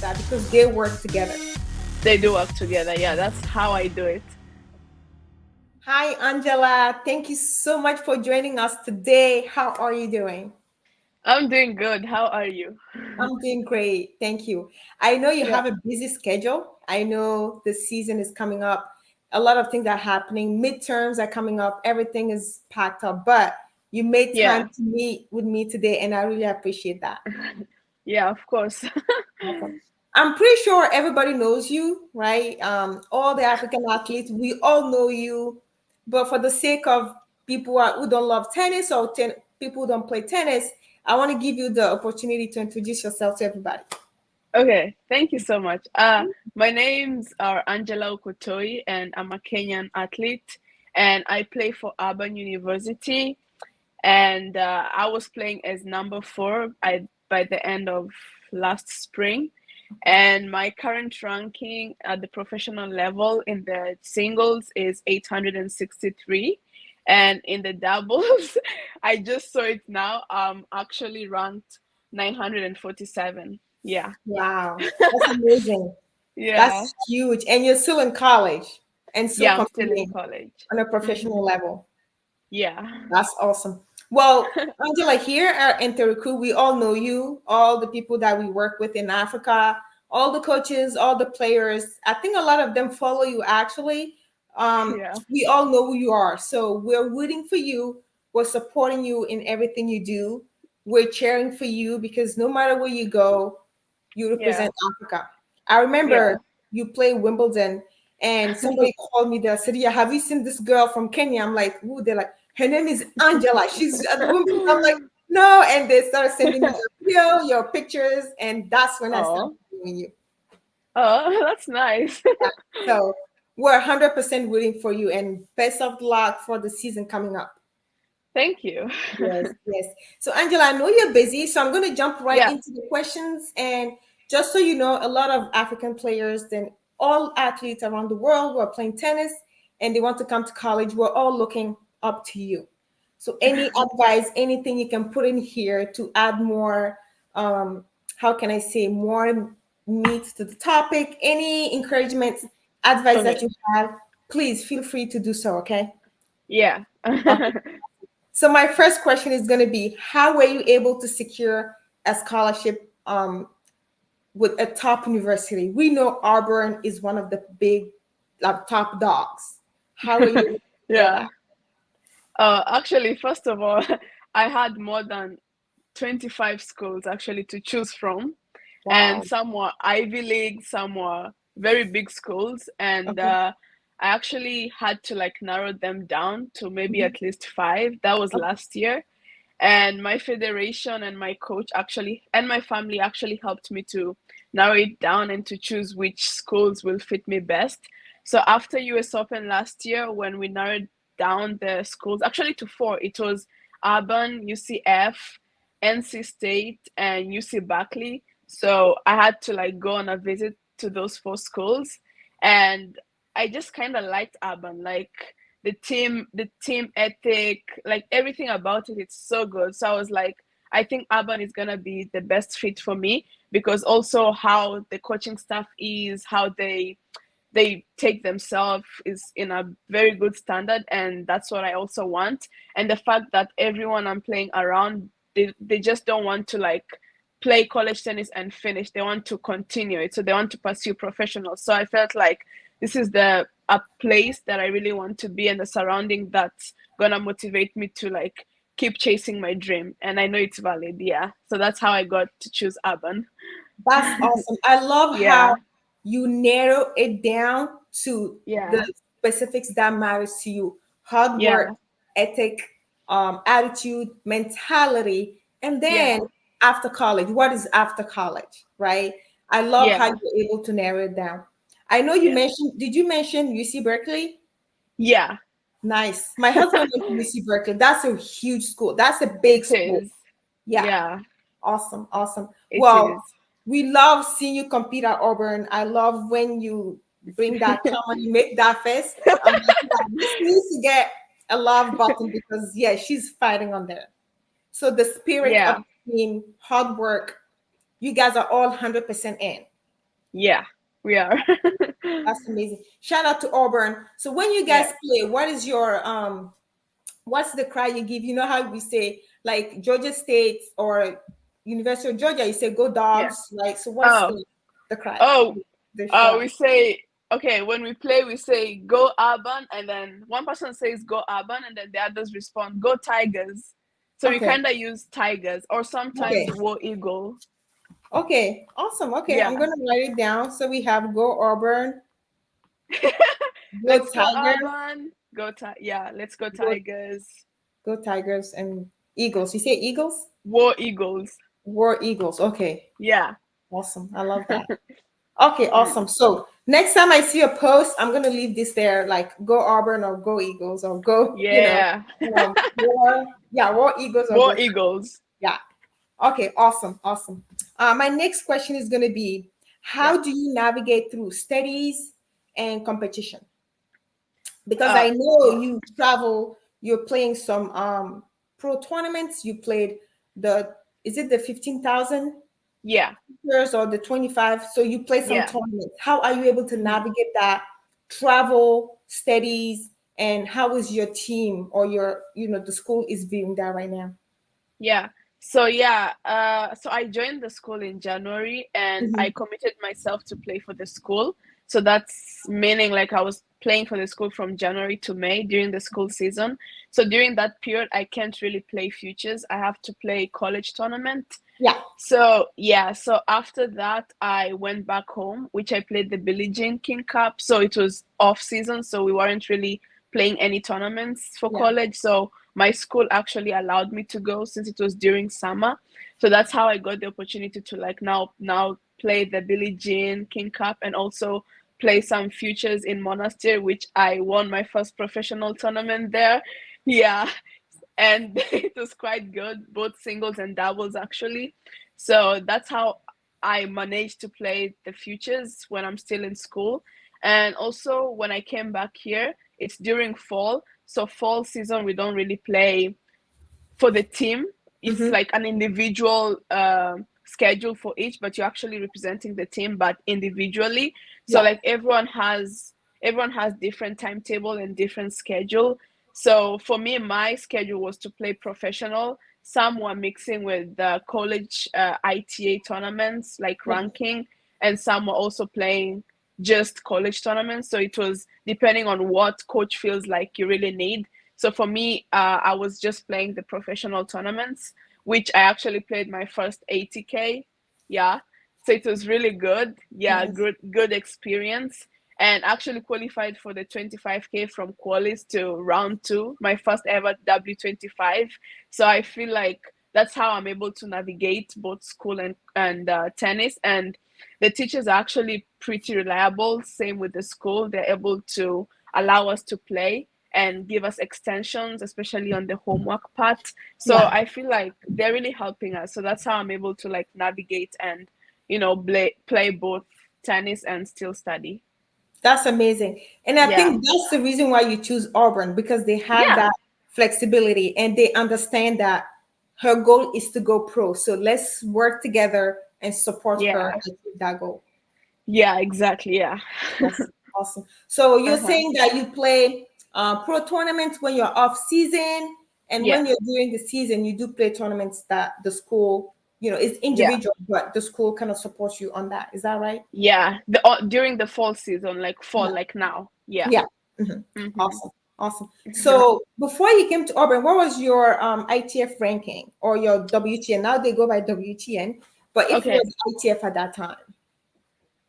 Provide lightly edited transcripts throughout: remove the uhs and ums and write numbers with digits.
that because they work together. They do work together. Yeah, that's how I do it. Hi, Angela. Thank you so much for joining us today. How are you doing? I'm doing good. How are you? I'm doing great. Thank you. I know you Yeah. have a busy schedule. I know the season is coming up. A lot of things are happening. Midterms are coming up. Everything is packed up, but you made time Yeah. to meet with me today, and I really appreciate that. Yeah, of course. Awesome. I'm pretty sure everybody knows you, right? All the African athletes, we all know you. But for the sake of people who don't love tennis or people who don't play tennis, I want to give you the opportunity to introduce yourself to everybody. Okay, thank you so much. My names are Angela Okutoyi, and I'm a Kenyan athlete, and I play for Auburn University. And I was playing as number four by the end of last spring. And my current ranking at the professional level in the singles is 863. And in the doubles, I just saw it now. Actually ranked 947. Yeah. Wow, that's amazing. Yeah. That's huge. And you're still in college and still Yeah, I'm still in competing college. on a Hmm. professional level. Yeah. That's awesome. Well, Angela, here at Enteriku, we all know you, all the people that we work with in Africa, all the coaches, all the players. I think a lot of them follow you actually. Yeah. We all know who you are. So we're rooting for you. We're supporting you in everything you do. We're cheering for you because no matter where you go, you Yeah. represent Africa. I Yeah. remember you play Wimbledon and somebody called me there, said, "Yeah, have you seen this girl from Kenya?" I'm like, "Who?" They're like, "Her name is Angela. She's at Wimbledon." I'm like, "No." And they started sending me your video, your pictures, and that's when I started Oh. doing you. Oh, that's nice. So we're 100% rooting for you and best of luck for the season coming up. Thank you. Yes, yes. So, Angela, I know you're busy, so I'm going to jump right Yeah. into the questions. And just so you know, a lot of African players, then all athletes around the world who are playing tennis and they want to come to college, we're all looking up to you. So, any advice, anything you can put in here to add more, how can I say, more meat to the topic, any encouragement, advice that Okay. you have, please feel free to do so, okay? Yeah. Okay. So my first question is going to be, how were you able to secure a scholarship with a top university? We know Auburn is one of the big top dogs. How were you able to secure Yeah. that? Actually, first of all, I had more than 25 schools actually to choose from, and Wow. some were Ivy League, some were very big schools, and Okay. I actually had to like narrow them down to maybe Mhm. at least five. That was Okay. last year. And my federation and my coach actually and my family actually helped me to narrow it down and to choose which schools will fit me best. So after US Open last year, when we narrowed down the schools actually to four, it was Auburn, UCF, NC State, and UC Berkeley. So I had to like go on a visit to those four schools, and I just kind of liked Auburn. Like the team ethic, like everything about it, it's so good. So I was like, I think Auburn is gonna be the best fit for me, because also how the coaching staff is, how they take themselves is in a very good standard, and that's what I also want. And the fact that everyone I'm playing around, they just don't want to like play college tennis and finish. They want to continue it, so they want to pursue professional. So I felt like this is the a place that I really want to be, and the surrounding that's gonna motivate me to like keep chasing my dream. And I know it's valid. Yeah, so that's how I got to choose Urban. That's awesome. I love how Yeah. you narrow it down to the Yeah. specifics that matters to you. Hard work, Yeah. ethic, attitude, mentality, and then Yeah. after college, what is after college, right? I love how Yeah. you're able to narrow it down. I know you Yeah. mentioned, did you mention UC Berkeley? Yeah. Nice. My husband went to UC Berkeley. That's a huge school. That's a big It school. is. Yeah. Yeah. Awesome, awesome. It Well, is. we love seeing you compete at Auburn. I love when you bring that camera, you make that face. I'm like, yeah, this needs to get a love button because yeah, she's fighting on there. So the spirit of Yeah. the team, hard work, you guys are all 100% in. Yeah, we are. That's amazing. Shout out to Auburn. So when you guys Yeah, play, what is your what's the cry you give? You know how we say like Georgia State or University of Georgia, you say go yeah. dogs, right? So what's Oh, the cry? oh, The shout. we say, okay, when we play, we say go Auburn, and then one person says go Auburn, and then the others respond go Tigers. So we Okay. kind of use Tigers or Okay. sometimes War Eagle. Okay. Awesome. Okay. I'm Yeah. gonna write it down. So we have go Auburn, go Let's go Tigers, Auburn. Yeah, let's go go Tigers. go Tigers and Eagles. You say Eagles? War Eagles. War Eagles. Okay. Yeah. Awesome. I love that. Okay, Mm. awesome. So next time I see a post, I'm gonna leave this there, like go Auburn or go Eagles or go, Yeah. war, yeah, war Eagles or War go. Eagles. Yeah. Okay, awesome, awesome. My next question is gonna be, Yeah. how do you navigate through studies and competition? Because Uh I know yeah. you travel, you're playing some pro tournaments. You played the is it the 15,000 Yeah. years or the 25, so you play some Yeah. tournaments. How are you able to Mhm. navigate that travel studies, and how is your team or your the school is viewing that right now? Yeah. So yeah, so I joined the school in January and I Mhm. committed myself to play for the school. So that's meaning like I was playing for the school from January to May during the school season. So during that period, I can't really play futures. I have to play college tournament. Yeah. So yeah, so after that I went back home, which I played the Billie Jean King Cup. So it was off season, so we weren't really playing any tournaments for Yeah. college. So my school actually allowed me to go since it was during summer. So that's how I got the opportunity to like now play the Billie Jean King Cup and also play some futures in Monastir, which I won my first professional tournament there. Yeah, and it was quite good, both singles and doubles actually. So that's how I managed to play the futures when I'm still in school. And also when I came back here, it's during fall. So fall season we don't really play for the team. It's Hmm. like an individual schedule for each, but you're actually representing the team, but individually. So Yeah. like everyone has different timetable and different schedule. So for me, my schedule was to play professional. Some were mixing with the college ITA tournaments like Yeah. ranking, and some were also playing just college tournaments. So it was depending on what coach feels like you really need. So for me, I was just playing the professional tournaments, which I actually played my first 80K. Yeah. So it was really good. Yeah, Nice. good experience. And actually qualified for the 25K from qualis to round two, my first ever W25. So I feel like that's how I'm able to navigate both school and tennis. And the teachers are actually pretty reliable. Same with the school. They're able to allow us to play and give us extensions, especially on the homework part. So Yeah. I feel like they're really helping us. So that's how I'm able to like navigate and play both tennis and still study. That's amazing. And I Yeah. think that's the reason why you choose Auburn, because they have Yeah. that flexibility and they understand that her goal is to go pro. So let's work together and support her Yeah. achieve that goal. Yeah, exactly. Yeah. Awesome. Awesome. So you're Uh-huh. saying that you play pro tournaments when you're off season, and Yeah. when you're during the season, you do play tournaments that the school, is Yeah. individual, but the school kind of supports you on that. Is that right? Yeah. During the fall season, like fall, Yeah. like now. Yeah. Yeah. Mhm. Mm-hmm. Awesome. Awesome. So before you came to Auburn, what was your ITF ranking or your WTN? Now they go by WTN, but if it Okay. was ITF at that time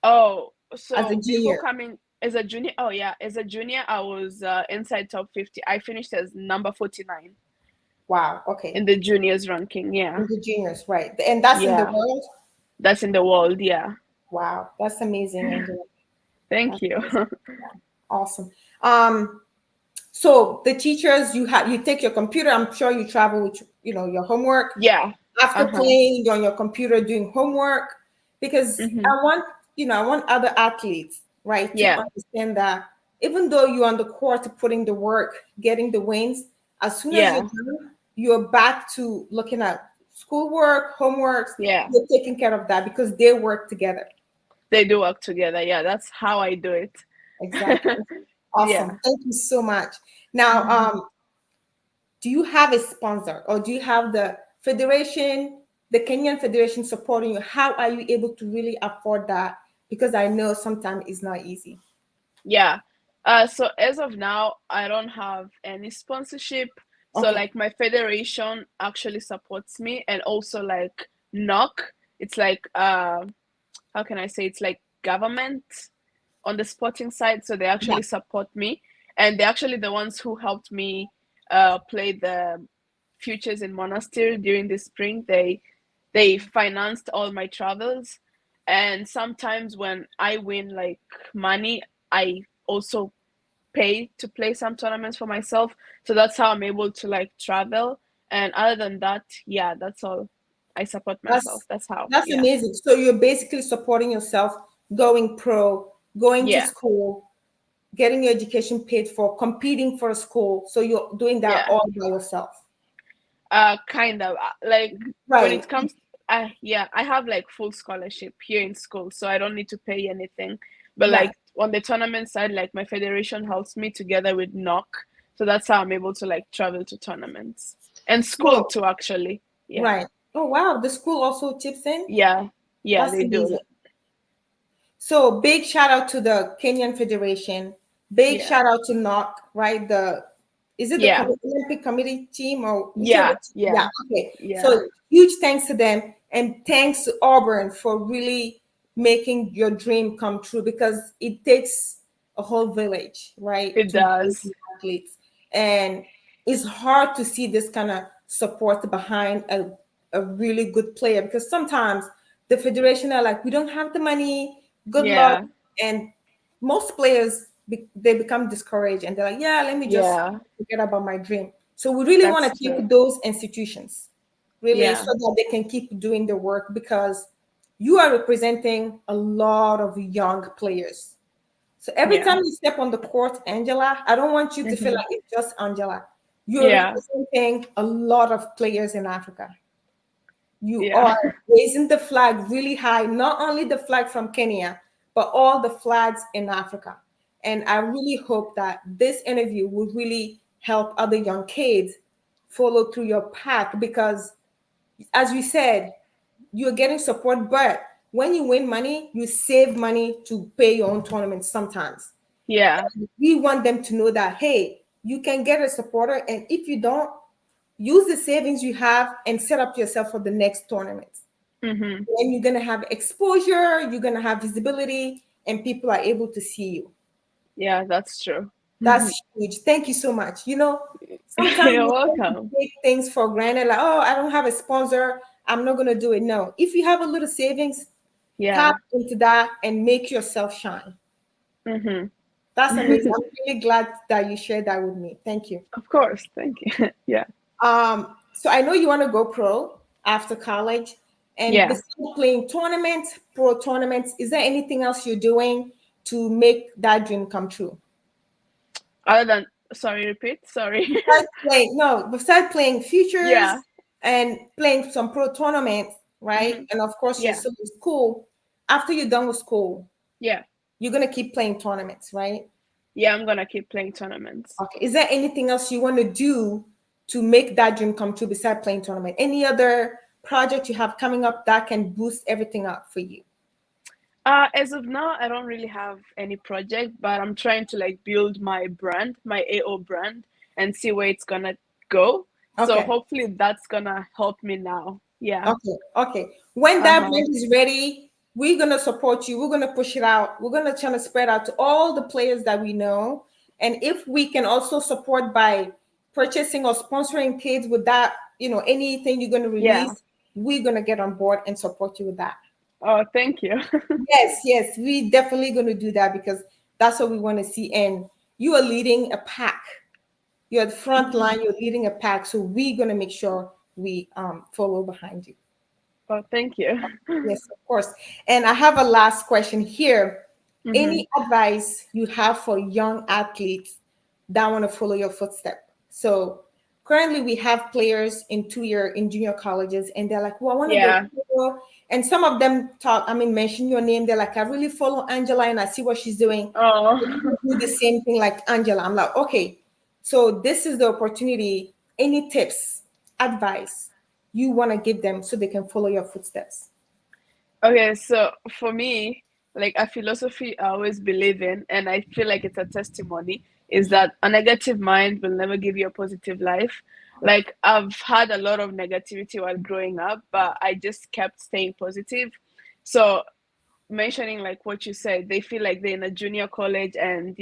Oh, as a so before junior, coming as a junior, oh yeah, as a junior, I was inside top 50. I finished as number 49 wow. in Okay. the juniors ranking. Yeah. In the juniors, right. And that's in the Yeah. world. That's in the world. Yeah. Wow. That's amazing, Angela. Thank That's you. amazing. Yeah. Awesome. So the teachers you take your computer. I'm sure you travel with your homework Yeah. after Uh-huh. playing. You're on your computer doing homework, because Mm-hmm. I want other athletes, right, to Yeah. understand that even though you're on the court putting the work, getting the wins, as soon as you're Yeah. done, you're back to looking at schoolwork, homeworks. Yeah. You're taking care of that because they work together. They do work together. Yeah, that's how I do it. Exactly. Yeah. Awesome. Thank you so much. Now, do you have a sponsor or do you have the federation, the Kenyan Federation supporting you? How are you able to really afford that? Because I know sometimes it's not easy. Yeah. So as of now, I don't have any sponsorship. So Okay. like my federation actually supports me, and also like knock. It's like how can I say, it's like government on the sporting side. So they Yeah. actually support me, and they're actually the ones who helped me play the futures in monastery during the spring. They financed all my travels, and sometimes when I win like money, I also pay to play some tournaments for myself. So that's how I'm able to like travel. And other than that, yeah, that's all. I support myself. That's That's how. that's Yeah. amazing. So you're basically supporting yourself, going pro, going to Yeah. school, getting your education paid for, competing for a school. So you're doing that Yeah. all by yourself. Kind of like when Right. it comes, yeah, I have like full scholarship here in school, so I don't need to pay anything. But Right. like on the tournament side, like my federation helps me together with knock, so that's how I'm able to like travel to tournaments and school So too, actually. Yeah. right. Oh wow, the school also chips in. Yeah. Yeah, That's they do. amazing. So big shout out to the Kenyan Federation. Big Yeah. shout out to NOC, right? The is it the Yeah. Olympic Committee team or whichever? Yeah. Yeah, Yeah. okay. Yeah. So huge thanks to them and thanks to Auburn for really making your dream come true because it takes a whole village, right, It to raise does. athletes. And it's hard to see this kind of support behind a really good player because sometimes the federation are like, we don't have the money, good luck. Yeah. And most players, they become discouraged and they're like, yeah, let me just Yeah. forget about my dream. So we really want That's to keep true. those institutions really so Yeah. that they can keep doing the work because you are representing a lot of young players. So every Yeah. time you step on the court, Angela, I don't want you to feel Hmm. like it's just Angela. You're Yeah. representing a lot of players in Africa. You Yeah. are raising the flag really high, not only the flag from Kenya, but all the flags in Africa. And I really hope that this interview will really help other young kids follow through your path because, as you said, you're getting support, but when you win money, you save money to pay your own tournaments sometimes. Yeah. We want them to know that, hey, you can get a supporter, and if you don't, use the savings you have and set up yourself for the next tournament. Hmm. And you're gonna have exposure, you're gonna have visibility, and people are able to see you. Yeah, that's true. That's huge. Thank you so much. Sometimes You're we tend to welcome. take things for granted, like, oh, I don't have a sponsor, I'm not gonna do it. No, if you have a little savings, tap Yeah. into that and make yourself shine. Hmm. That's amazing. I'm really glad that you shared that with me. Thank you. Of course. Thank you. Yeah. So I know you want to go pro after college, and Yeah. besides playing tournaments, pro tournaments, is there anything else you're doing to make that dream come true? Other than, sorry, repeat. Sorry. Besides playing Yeah. futures and playing some pro tournaments, right? Hmm. And of course, you're Yeah. still in school. After you're done with school, Yeah. you're gonna keep playing tournaments, right? Yeah. I'm gonna keep playing tournaments. Okay. Is there anything else you want to do to make that dream come true besides playing tournament? Any other project you have coming up that can boost everything up for you? As of now, I don't really have any project, but I'm trying to like build my brand, my AO brand, and see where it's gonna go. So Okay. hopefully that's gonna help me now. Yeah. Okay. Okay. When that Uh-huh. brand is ready, we're gonna support you. We're gonna push it out. We're gonna try to spread out to all the players that we know. And if we can also support by purchasing or sponsoring kids with that, anything you're gonna Yeah. release, we're gonna get on board and support you with that. Oh, thank you. Yes, yes, we definitely going to do that because that's what we want to see. And you are leading a pack. You're at the front line. You're leading a pack. So we're going to make sure we follow behind you. Oh, thank you. Yes, of course. And I have a last question here. Hmm. Any advice you have for young athletes that want to follow your footstep? So currently we have players in 2 year in junior colleges, and they're like, "Well, I want to go Yeah. pro," And some of them mention your name. They're like, I really follow Angela and I see what she's doing. Oh. Do the same thing like Angela. I'm like, okay, so this is the opportunity. Any tips, advice you want to give them so they can follow your footsteps? Okay, so for me, like a philosophy I always believe in, and I feel like it's a testimony, is that a negative mind will never give you a positive life. Like I've had a lot of negativity while growing up, but I just kept staying positive. So mentioning like what you said, they feel like they're in a junior college and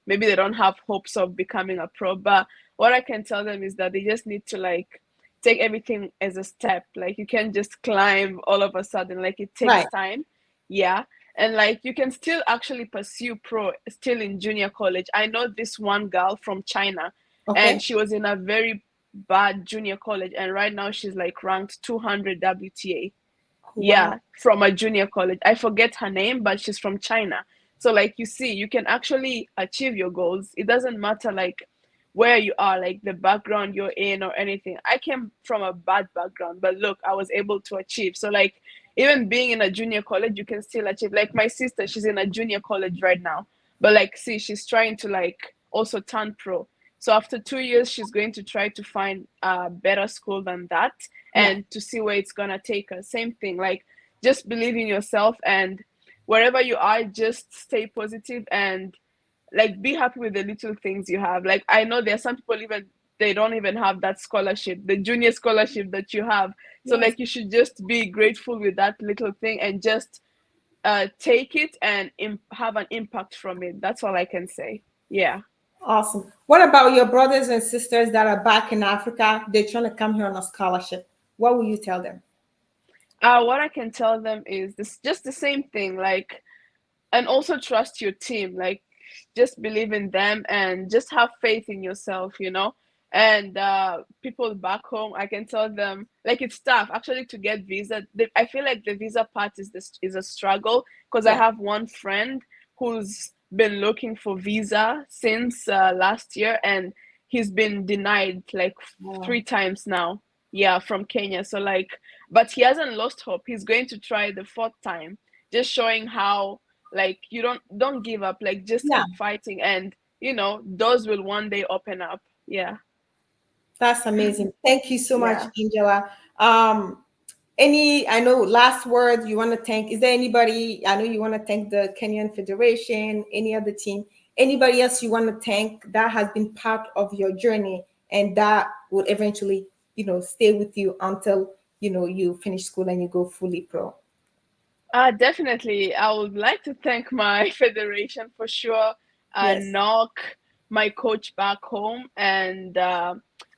maybe they don't have hopes of becoming a pro. But what I can tell them is that they just need to like take everything as a step. Like you can't just climb all of a sudden. Like it takes Right. time. Yeah. And like you can still actually pursue pro still in junior college. I know this one girl from China and Okay. she was in a very bad junior college and right now she's like ranked 200 WTA. Wow. Yeah, from a junior college. I forget her name, but she's from China. So like you see, you can actually achieve your goals. It doesn't matter like where you are, like the background you're in or anything. I came from a bad background, but look, I was able to achieve. So like even being in a junior college, you can still achieve. Like my sister, she's in a junior college right now. But like see, she's trying to like also turn pro. So after 2 years, she's going to try to find a better school than that Yeah. and to see where it's gonna take her. Same thing, like just believe in yourself and wherever you are, just stay positive and like be happy with the little things you have. Like I know there are some people even they don't even have that scholarship, the junior scholarship that you have. So Yes. like you should just be grateful with that little thing and just take it and have an impact from it. That's all I can say. Yeah. Awesome. What about your brothers and sisters that are back in Africa? They're trying to come here on a scholarship. What will you tell them? What I can tell them is this just the same thing, like and also trust your team, like just believe in them and just have faith in yourself. And people back home, I can tell them like it's tough actually to get visa. I feel like the visa part is a struggle because I Yeah. have one friend who's been looking for visa since last year and he's been denied like Wow. 3 times now, yeah, from Kenya. So like but he hasn't lost hope, he's going to try the fourth time, just showing how like you don't give up, like just Yeah. keep fighting and doors will one day open up. Yeah. That's amazing. Thank you so much, Yeah. Angela. Um, I know last word you want to thank, is there anybody, I know you want to thank the Kenyan Federation, any other team, anybody else you want to thank that has been part of your journey and that would eventually, stay with you until, you finish school and you go fully pro? Definitely. I would like to thank my federation for sure, Yes. Knock, my coach back home, and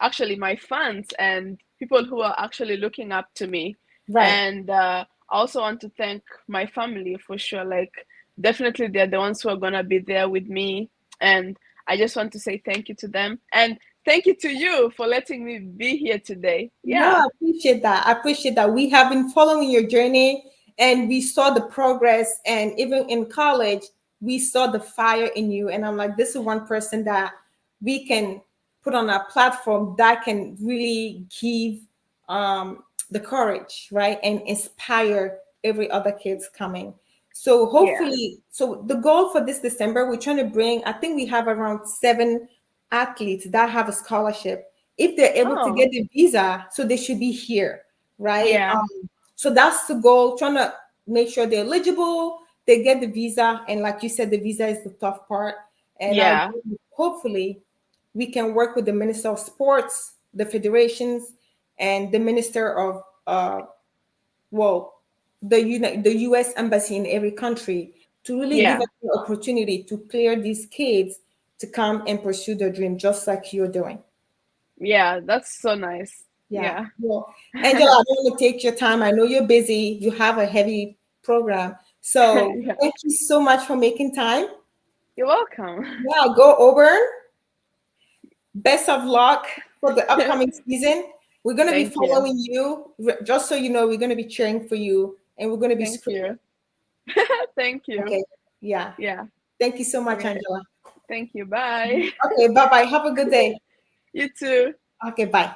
actually my fans and people who are actually looking up to me. Right. And I also want to thank my family for sure. Like, definitely, they're the ones who are going to be there with me. And I just want to say thank you to them. And thank you to you for letting me be here today. No, Yeah. I appreciate that. I appreciate that. We have been following your journey and we saw the progress. And even in college, we saw the fire in you. And I'm like, this is one person that we can put on our platform that can really give the courage, right? And inspire every other kids coming. So Yeah. hopefully, so the goal for this December, we're trying to bring, I think we have around 7 athletes that have a scholarship. If they're able to Oh, get the visa, so they should be here, right? yeah. So that's the goal, trying to make sure they're eligible, they get the visa. And like you said, the visa is the tough part. And Yeah. hopefully we can work with the Minister of Sports, the federations, and the Minister of well, the US embassy in every country to really give Yeah. us the opportunity to clear these kids to come and pursue their dream just like you're doing. Yeah, that's so nice. Yeah. Yeah. Well, Angela, I don't want to take your time. I know you're busy. You have a heavy program. So Yeah. thank you so much for making time. You're welcome. Yeah, go Auburn. Best of luck for the upcoming season. We're going to be Thank you. following you. Just so you know, we're going to be cheering for you and we're going to be Thank screaming. you. Thank you. Okay. Yeah. Yeah. Thank you so much, Okay. Angela. Thank you. Bye. Okay. Bye bye. Have a good day. You too. Okay. Bye.